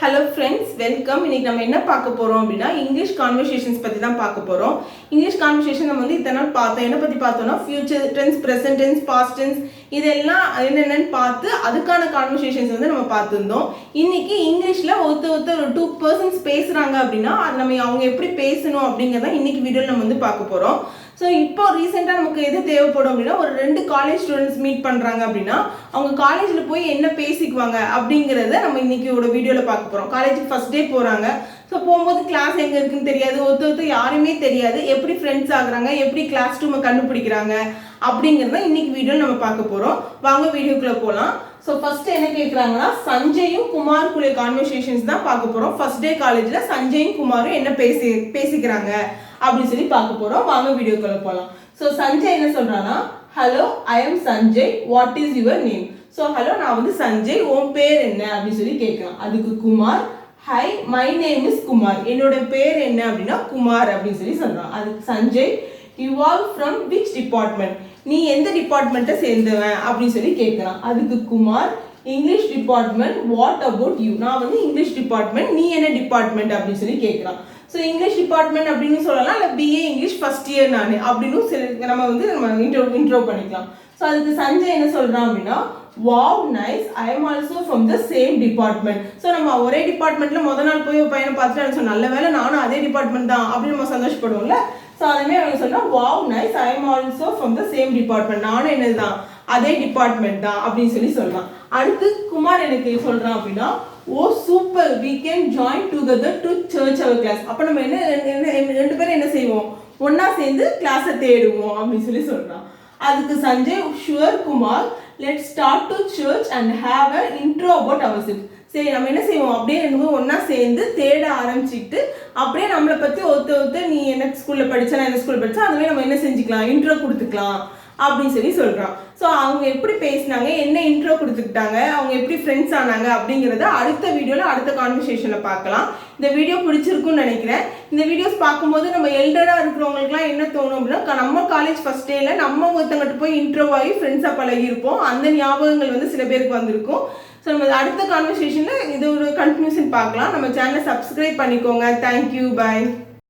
Hello friends, welcome. இன்னைக்கு நம்ம என்ன பார்க்க போறோம் அப்படினா English conversations பத்தி தான் பார்க்க போறோம். English conversation நம்ம வந்து இதனால் பார்த்தோம். என்ன பத்தி பார்த்தோம்னா future tense, present tense, past tense இதெல்லாம் என்னென்னன்னு பார்த்து அதுக்கான conversations வந்து நம்ம பார்த்திருந்தோம். இன்னைக்கு இங்கிலீஷ்ல ஒருத்தர் ஒரு 2 persons பேசுறாங்க அப்படினா அது நம்ம அவங்க எப்படி பேசணும் அப்படிங்கறத இன்னைக்கு வீடியோல நம்ம வந்து பார்க்க போறோம். ஸோ இப்போ ரீசெண்டாக நமக்கு எது தேவைப்படும் அப்படின்னா ஒரு 2 காலேஜ் ஸ்டூடெண்ட்ஸ் மீட் பண்ணுறாங்க அப்படின்னா அவங்க காலேஜில் போய் என்ன பேசிக்குவாங்க அப்படிங்கிறத நம்ம இன்னைக்கியோட வீடியோவில் பார்க்க போகிறோம். காலேஜுக்கு ஃபஸ்ட் டே போகிறாங்க. ஸோ போகும்போது கிளாஸ் எங்கே இருக்குன்னு தெரியாது, ஒருத்தர் யாருமே தெரியாது, எப்படி ஃப்ரெண்ட்ஸ் ஆகுறாங்க, எப்படி கிளாஸ் ரூமை கண்டுபிடிக்கிறாங்க அப்படிங்கிறத இன்னைக்கு வீடியோவில் நம்ம பார்க்க போகிறோம். வாங்க வீடியோக்குள்ளே போகலாம். ஸோ ஃபர்ஸ்ட் என்ன கேட்குறாங்கன்னா சஞ்சயும் குமாருக்குள்ள கான்வர்சேஷன்ஸ் தான் பார்க்க போகிறோம். ஃபர்ஸ்ட் டே காலேஜில் சஞ்சயும் குமாரும் என்ன பேசிக்கிறாங்க அப்படின்னு சொல்லி பார்க்க போகிறோம். வாங்க வீடியோக்குள்ள போகலாம். ஸோ சஞ்சய் என்ன சொல்கிறான்னா, hello I am Sanjay, what is your name? So hello நான் வந்து சஞ்சய், உன் பேர் என்ன அப்படின்னு சொல்லி கேட்கலாம். அதுக்கு Kumar, high my name is Kumar, என்னோட பேர் என்ன அப்படின்னா குமார் அப்படின்னு சொல்லி சொல்கிறான். அதுக்கு Sanjay, you are from which department, நீ எந்த டிபார்ட்மெண்ட்டை சேர்ந்தவன் அப்படின்னு சொல்லி கேட்கலாம். அதுக்கு Kumar, English department, what about you, நான் வந்து இங்கிலீஷ் டிபார்ட்மெண்ட், நீ என்ன டிபார்ட்மெண்ட் அப்படின்னு சொல்லி கேட்கலாம். ஸோ இங்கிலீஷ் டிபார்ட்மெண்ட் அப்படின்னு சொல்லலாம், இல்லை பிஏ இங்கிலீஷ் ஃபர்ஸ்ட் இயர் நான் அப்படின்னு நம்ம இன்ட்ரோ பண்ணிக்கலாம். ஸோ அதுக்கு சஞ்சய் என்ன சொல்கிறான் அப்படின்னா, wow nice, I am also from the same department. So நம்ம ஒரே டிபார்ட்மெண்ட்ல முதல் நாள் போய் ஒரு பையனை பார்த்துட்டு நல்ல வேலை நானும் அதே டிபார்ட்மெண்ட் தான் அப்படின்னு நம்ம சந்தோஷப்படுவோம்ல. ஸோ அதுமே அவங்க சொன்னால் wow nice, I am also from the same department, நானும் என்னது தான் அதே டிபார்ட்மெண்ட் தான் அப்படின்னு சொல்லி சொல்லலாம். அடுத்து குமார் எனக்கு சொல்கிறான் அப்படின்னா, ஓ super, we can join together to search our class. அப்போ நம்ம என்ன ரெண்டு பேரும் என்ன செய்வோம், ஒன்னா சேர்ந்து கிளாஸை தேடுவோம் அப்படின்னு சொல்லி சொல்றான். அதுக்கு Sanjay, sure Kumar, let's start to search and have a intro about our self. சரி நம்ம என்ன செய்வோம், அப்படியே ரெண்டு பேரும் ஒன்னா சேர்ந்து தேட ஆரம்பிச்சுட்டு அப்படியே நம்மளை பற்றி ஒருத்தர் நீ என்ன ஸ்கூலில் படித்தா நான் என்ன ஸ்கூலில் படித்தா அதுவே நம்ம என்ன செஞ்சுக்கலாம், இன்ட்ரோ கொடுத்துக்கலாம் அப்படின்னு சொல்லி சொல்கிறான். ஸோ அவங்க எப்படி பேசினாங்க, என்ன இன்ட்ரோ கொடுத்துக்கிட்டாங்க, அவங்க எப்படி ஃப்ரெண்ட்ஸ் ஆனாங்க அப்படிங்கிறத அடுத்த வீடியோவில் அடுத்த கான்வர்சேஷனில் பார்க்கலாம். இந்த வீடியோ பிடிச்சிருக்குன்னு நினைக்கிறேன். இந்த வீடியோஸ் பார்க்கும்போது நம்ம எல்டராக இருக்கிறவங்களுக்குலாம் என்ன தோணும் அப்படின்னா, நம்ம காலேஜ் ஃபஸ்ட் டேயில் நம்ம ஒருத்தங்கிட்ட போய் இன்ட்ரோ ஆகி ஃப்ரெண்ட்ஸாக பழகியிருப்போம், அந்த ஞாபகங்கள் வந்து சில பேருக்கு வந்திருக்கும். ஸோ நம்ம அடுத்த கான்வர்சேஷனில் இது ஒரு கன்க்ளூஷன் பார்க்கலாம். நம்ம சேனலை சப்ஸ்கிரைப் பண்ணிக்கோங்க. தேங்க்யூ, பாய்.